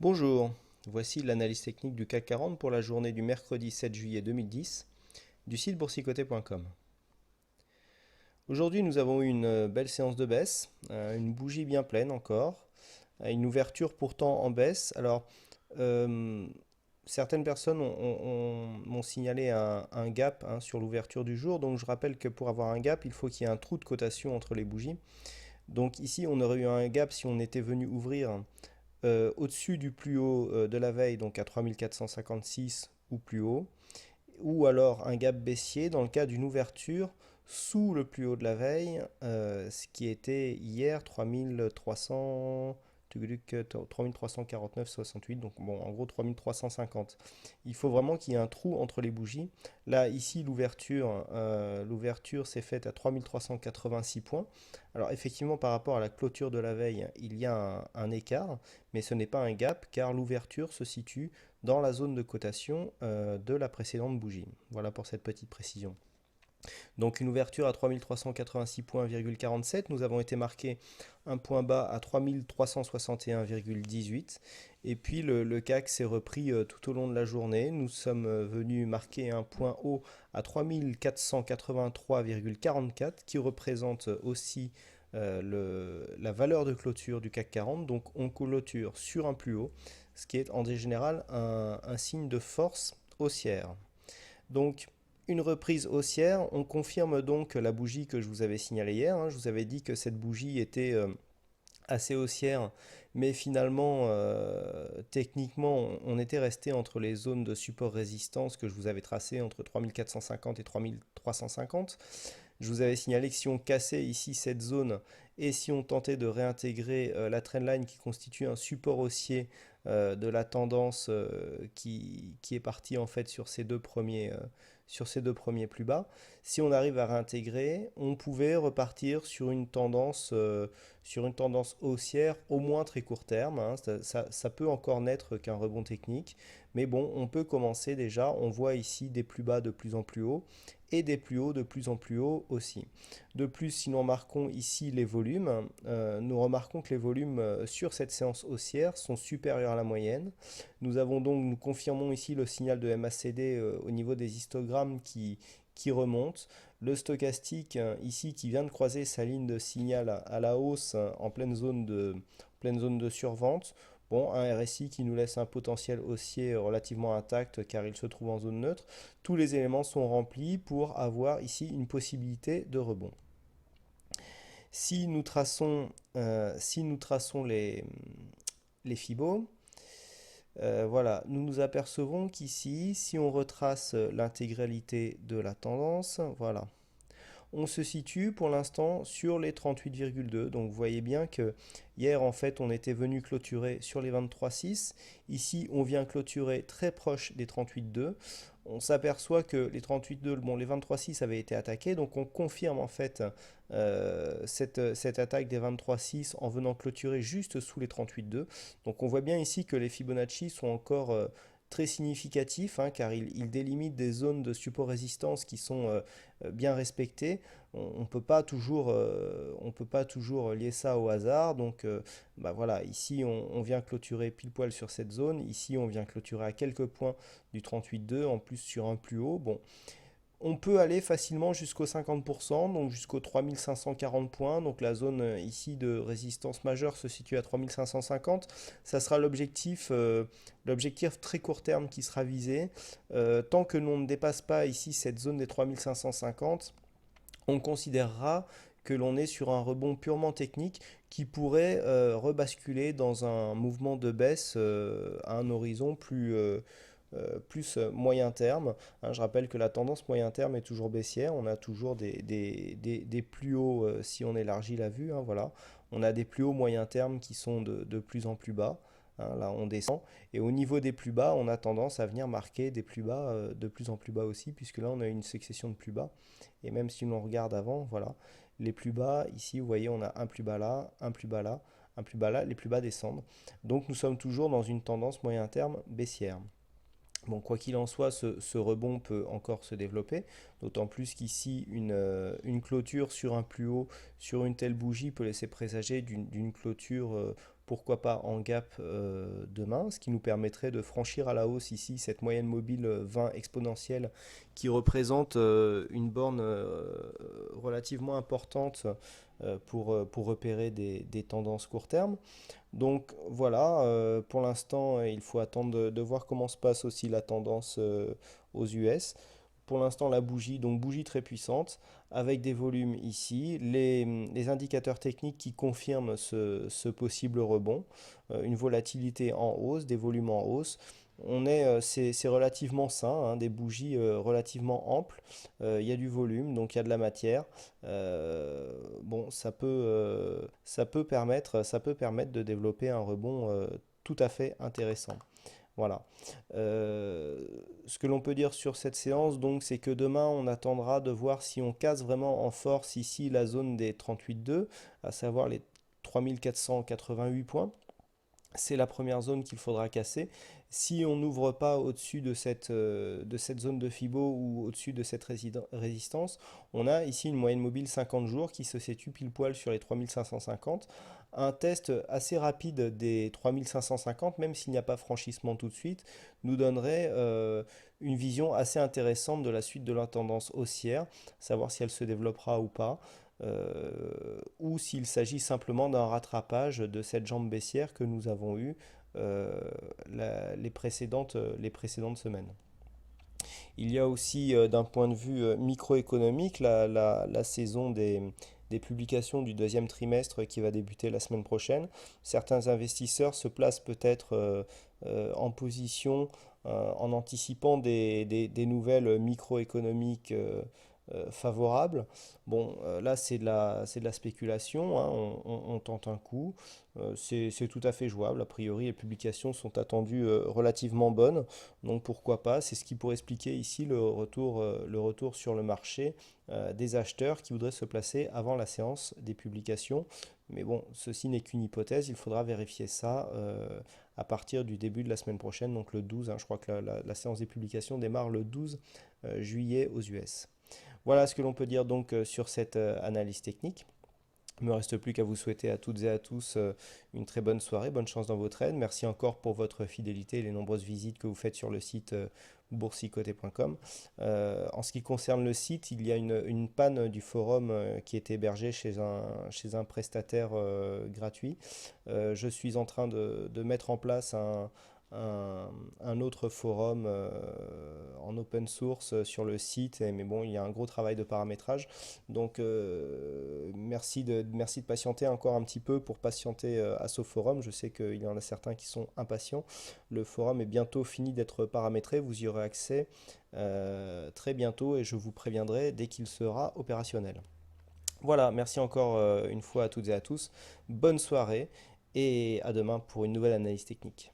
Bonjour, voici l'analyse technique du CAC 40 pour la journée du mercredi 7 juillet 2010 du site boursicoté.com. Aujourd'hui, nous avons eu une belle séance de baisse, une bougie bien pleine encore, une ouverture pourtant en baisse. Alors, euh, certaines personnes m'ont signalé un gap sur l'ouverture du jour, donc je rappelle que pour avoir un gap, il faut qu'il y ait un trou de cotation entre les bougies. Donc ici, on aurait eu un gap si on était venu ouvrir au-dessus du plus haut de la veille, donc à 3456 ou plus haut, ou alors un gap baissier dans le cas d'une ouverture sous le plus haut de la veille, ce qui était hier 3300, 3349,68, donc bon, en gros 3350. Il faut vraiment qu'il y ait un trou entre les bougies. Là, ici, l'ouverture s'est faite à 3386 points. Alors effectivement, par rapport à la clôture de la veille, il y a un écart, mais ce n'est pas un gap car l'ouverture se situe dans la zone de cotation de la précédente bougie. Voilà pour cette petite précision. Donc une ouverture à 3386 points,47. Nous avons été marqué un point bas à 3361,18. Et puis le CAC s'est repris tout au long de la journée. Nous sommes venus marquer un point haut à 3483,44 qui représente aussi la valeur de clôture du CAC 40. Donc on clôture sur un plus haut, ce qui est en général un signe de force haussière. Donc une reprise haussière, on confirme donc la bougie que je vous avais signalée hier. Je vous avais dit que cette bougie était assez haussière, mais finalement, techniquement, on était resté entre les zones de support-résistance que je vous avais tracées entre 3450 et 3350. Je vous avais signalé que si on cassait ici cette zone et si on tentait de réintégrer la trendline qui constitue un support haussier de la tendance qui est partie en fait sur ces deux premiers plus bas, si on arrive à réintégrer, on pouvait repartir sur une tendance haussière au moins très court terme. Ça peut encore n'être qu'un rebond technique, mais bon, on peut commencer déjà. On voit ici des plus bas de plus en plus haut et des plus hauts de plus en plus haut aussi. De plus, si nous remarquons ici les volumes, nous remarquons que les volumes sur cette séance haussière sont supérieurs à la moyenne. Nous confirmons ici le signal de MACD au niveau des histogrammes qui remonte. Le stochastique ici qui vient de croiser sa ligne de signal à la hausse en pleine zone de survente. Bon, un RSI qui nous laisse un potentiel haussier relativement intact car il se trouve en zone neutre. Tous les éléments sont remplis pour avoir ici une possibilité de rebond. Si nous traçons les Fibos, voilà, nous nous apercevons qu'ici, si on retrace l'intégralité de la tendance, voilà, on se situe pour l'instant sur les 38,2. Donc vous voyez bien que hier, en fait, on était venu clôturer sur les 23,6. Ici, on vient clôturer très proche des 38,2. On s'aperçoit que les 38,2, bon, les 23,6 avaient été attaqués. Donc on confirme en fait cette attaque des 23,6 en venant clôturer juste sous les 38,2. Donc on voit bien ici que les Fibonacci sont encore très significatifs, car ils délimitent des zones de support-résistance qui sont bien respectées. On ne peut pas toujours, on peut pas toujours lier ça au hasard. Donc bah voilà, ici on vient clôturer pile poil sur cette zone. Ici on vient clôturer à quelques points du 38,2, en plus sur un plus haut. Bon, on peut aller facilement jusqu'au 50%, donc jusqu'aux 3540 points. Donc la zone ici de résistance majeure se situe à 3550. Ça sera l'objectif très court terme qui sera visé. Tant que l'on ne dépasse pas ici cette zone des 3550, on considérera que l'on est sur un rebond purement technique qui pourrait rebasculer dans un mouvement de baisse à un horizon plus moyen terme. Je rappelle que la tendance moyen terme est toujours baissière. On a toujours des plus hauts si on élargit la vue. Voilà. On a des plus hauts moyen terme qui sont de plus en plus bas. Là, on descend. Et au niveau des plus bas, on a tendance à venir marquer des plus bas de plus en plus bas aussi, puisque là, on a une succession de plus bas. Et même si on regarde avant, voilà, les plus bas, ici, vous voyez, on a un plus bas là, un plus bas là, un plus bas là, les plus bas descendent. Donc, nous sommes toujours dans une tendance moyen terme baissière. Bon, quoi qu'il en soit, ce rebond peut encore se développer, d'autant plus qu'ici, une clôture sur un plus haut, sur une telle bougie, peut laisser présager d'une clôture pourquoi pas en gap demain, ce qui nous permettrait de franchir à la hausse ici cette moyenne mobile 20 exponentielle qui représente une borne relativement importante pour repérer des tendances court terme. Donc voilà, pour l'instant, il faut attendre de voir comment se passe aussi la tendance aux US. Pour l'instant, la bougie, donc bougie très puissante, avec des volumes ici, les indicateurs techniques qui confirment ce possible rebond, une volatilité en hausse, des volumes en hausse. C'est relativement sain, hein, des bougies relativement amples. Il y a du volume, donc il y a de la matière. Bon, ça peut permettre de développer un rebond tout à fait intéressant. Voilà. Euh, Ce que l'on peut dire sur cette séance, donc, c'est que demain, on attendra de voir si on casse vraiment en force ici la zone des 38,2, à savoir les 3488 points. C'est la première zone qu'il faudra casser. Si on n'ouvre pas au-dessus de cette zone de Fibo ou au-dessus de cette résistance, on a ici une moyenne mobile 50 jours qui se situe pile poil sur les 3550. Un test assez rapide des 3550, même s'il n'y a pas franchissement tout de suite, nous donnerait une vision assez intéressante de la suite de la tendance haussière, savoir si elle se développera ou pas ou s'il s'agit simplement d'un rattrapage de cette jambe baissière que nous avons eue les précédentes semaines. Il y a aussi, d'un point de vue microéconomique, la saison des publications du deuxième trimestre qui va débuter la semaine prochaine. Certains investisseurs se placent peut-être en position en anticipant des nouvelles microéconomiques favorables. Bon, là, c'est de la spéculation, hein, on tente un coup. C'est tout à fait jouable. A priori, les publications sont attendues relativement bonnes. Donc pourquoi pas? C'est ce qui pourrait expliquer ici le retour sur le marché des acheteurs qui voudraient se placer avant la séance des publications. Mais bon, ceci n'est qu'une hypothèse. Il faudra vérifier ça à partir du début de la semaine prochaine, donc le 12. Hein, je crois que la séance des publications démarre le 12 juillet aux US. Voilà ce que l'on peut dire donc sur cette analyse technique. Il ne me reste plus qu'à vous souhaiter à toutes et à tous une très bonne soirée, bonne chance dans vos trades. Merci encore pour votre fidélité et les nombreuses visites que vous faites sur le site boursicoté.com. En ce qui concerne le site, il y a une panne du forum qui est hébergé chez un prestataire gratuit. Je suis en train de mettre en place un autre forum en open source sur le site, mais bon, il y a un gros travail de paramétrage. Donc, merci de patienter encore un petit peu pour patienter à ce forum. Je sais qu'il y en a certains qui sont impatients. Le forum est bientôt fini d'être paramétré. Vous y aurez accès très bientôt et je vous préviendrai dès qu'il sera opérationnel. Voilà, merci encore une fois à toutes et à tous. Bonne soirée et à demain pour une nouvelle analyse technique.